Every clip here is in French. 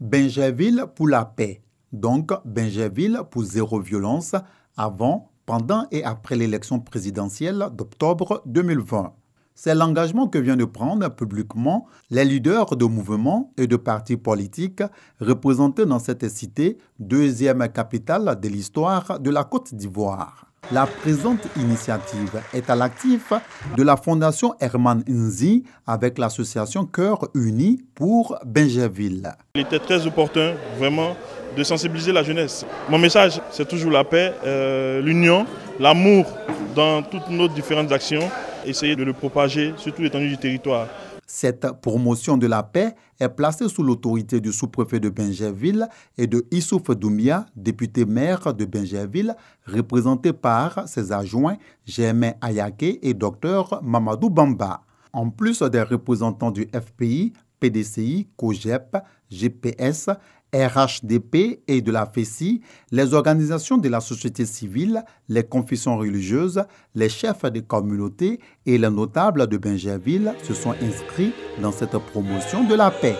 Bingerville pour la paix, donc Bingerville pour zéro violence avant, pendant et après l'élection présidentielle d'octobre 2020. C'est l'engagement que viennent de prendre publiquement les leaders de mouvements et de partis politiques représentés dans cette cité, deuxième capitale de l'histoire de la Côte d'Ivoire. La présente initiative est à l'actif de la Fondation Herman Nzi avec l'association Cœur Uni pour Bingerville. Il était très opportun, vraiment, de sensibiliser la jeunesse. Mon message, c'est toujours la paix, l'union, l'amour dans toutes nos différentes actions, essayer de le propager sur toute l'étendue du territoire. Cette promotion de la paix est placée sous l'autorité du sous-préfet de Bingerville et de Issouf Doumbia, député maire de Bingerville, représenté par ses adjoints Germain Ayaké et Dr Mamadou Bamba. En plus des représentants du FPI, PDCI, COGEP, GPS, RHDP et de la FECI, les organisations de la société civile, les confessions religieuses, les chefs des communautés et les notables de Bingerville se sont inscrits dans cette promotion de la paix.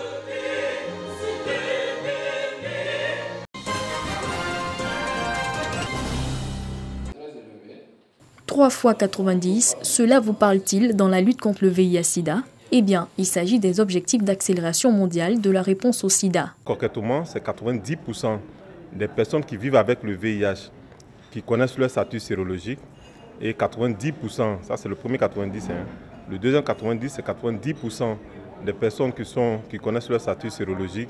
Trois fois 90, cela vous parle-t-il dans la lutte contre le VIH-Sida ? Eh bien, il s'agit des objectifs d'accélération mondiale de la réponse au sida. Concrètement, c'est 90% des personnes qui vivent avec le VIH qui connaissent leur statut sérologique et 90%, ça c'est le premier 90, le deuxième 90, c'est 90% des personnes qui connaissent leur statut sérologique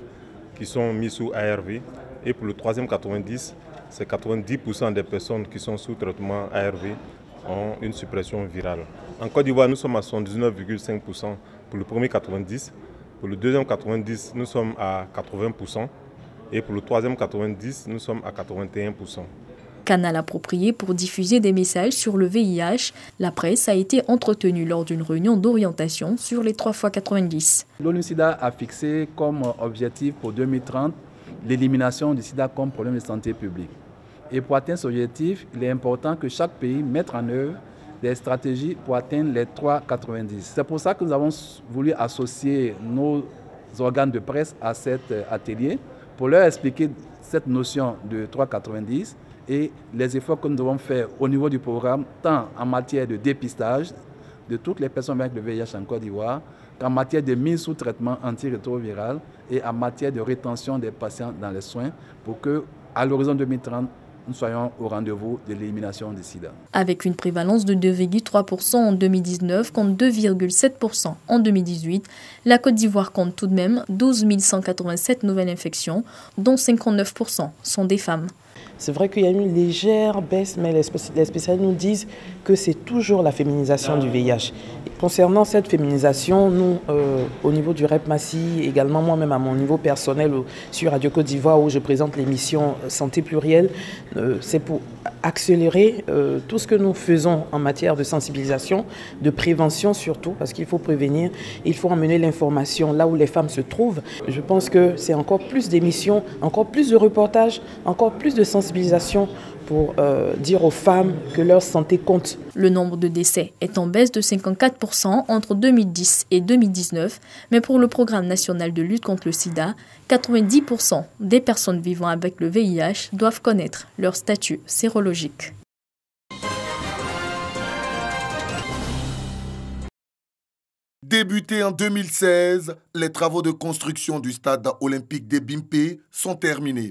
qui sont mises sous ARV. Et pour le troisième 90, c'est 90% des personnes qui sont sous traitement ARV ont une suppression virale. En Côte d'Ivoire, nous sommes à 79,5% pour le premier 90. Pour le deuxième 90, nous sommes à 80%. Et pour le troisième 90, nous sommes à 81%. Canal approprié pour diffuser des messages sur le VIH, la presse a été entretenue lors d'une réunion d'orientation sur les 3 x 90. L'ONU-SIDA a fixé comme objectif pour 2030 l'élimination du sida comme problème de santé publique. Et pour atteindre ce objectif, il est important que chaque pays mette en œuvre des stratégies pour atteindre les 3,90. C'est pour ça que nous avons voulu associer nos organes de presse à cet atelier pour leur expliquer cette notion de 3,90 et les efforts que nous devons faire au niveau du programme, tant en matière de dépistage de toutes les personnes avec le VIH en Côte d'Ivoire, qu'en matière de mise sous traitement antirétroviral et en matière de rétention des patients dans les soins pour que, à l'horizon 2030, nous soyons au rendez-vous de l'élimination du sida. Avec une prévalence de 2,3% en 2019 contre 2,7% en 2018, la Côte d'Ivoire compte tout de même 12 187 nouvelles infections, dont 59% sont des femmes. C'est vrai qu'il y a une légère baisse, mais les spécialistes nous disent que c'est toujours la féminisation du VIH. Concernant cette féminisation, nous, au niveau du REP Massy, également moi-même à mon niveau personnel sur Radio Côte d'Ivoire où je présente l'émission Santé Plurielle, c'est pour accélérer tout ce que nous faisons en matière de sensibilisation, de prévention surtout, parce qu'il faut prévenir, il faut emmener l'information là où les femmes se trouvent. Je pense que c'est encore plus d'émissions, encore plus de reportages, encore plus de sensibilisation pour dire aux femmes que leur santé compte. Le nombre de décès est en baisse de 54% entre 2010 et 2019, mais pour le programme national de lutte contre le sida, 90% des personnes vivant avec le VIH doivent connaître leur statut sérologique. Débutés en 2016, les travaux de construction du stade olympique des Bimpé sont terminés.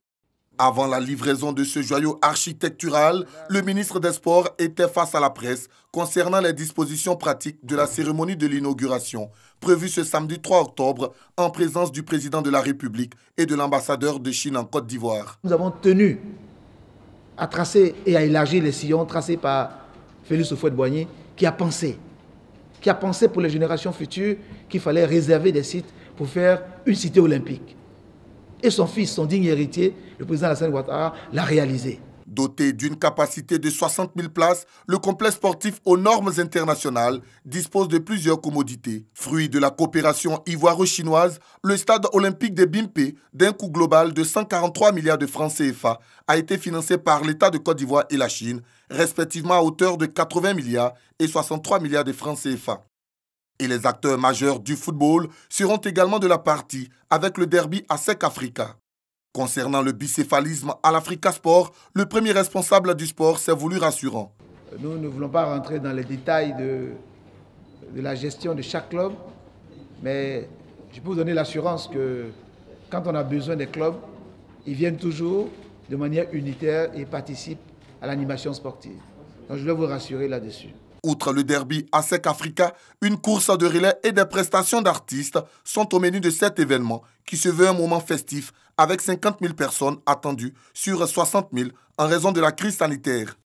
Avant la livraison de ce joyau architectural, le ministre des Sports était face à la presse concernant les dispositions pratiques de la cérémonie de l'inauguration, prévue ce samedi 3 octobre en présence du président de la République et de l'ambassadeur de Chine en Côte d'Ivoire. Nous avons tenu à tracer et à élargir les sillons tracés par Félix Houphouët-Boigny qui a pensé pour les générations futures qu'il fallait réserver des sites pour faire une cité olympique. Et son fils, son digne héritier, le président Alassane Ouattara, l'a réalisé. Doté d'une capacité de 60 000 places, le complexe sportif aux normes internationales dispose de plusieurs commodités. Fruit de la coopération ivoiro-chinoise, le stade olympique des Bimpé, d'un coût global de 143 milliards de francs CFA, a été financé par l'État de Côte d'Ivoire et la Chine, respectivement à hauteur de 80 milliards et 63 milliards de francs CFA. Et les acteurs majeurs du football seront également de la partie avec le derby ASEC Africa. Concernant le bicéphalisme à l'Africa Sport, le premier responsable du sport s'est voulu rassurant. Nous ne voulons pas rentrer dans les détails de la gestion de chaque club, mais je peux vous donner l'assurance que quand on a besoin des clubs, ils viennent toujours de manière unitaire et participent à l'animation sportive. Donc je voulais vous rassurer là-dessus. Outre le derby ASEC Africa, une course de relais et des prestations d'artistes sont au menu de cet événement qui se veut un moment festif avec 50 000 personnes attendues sur 60 000 en raison de la crise sanitaire.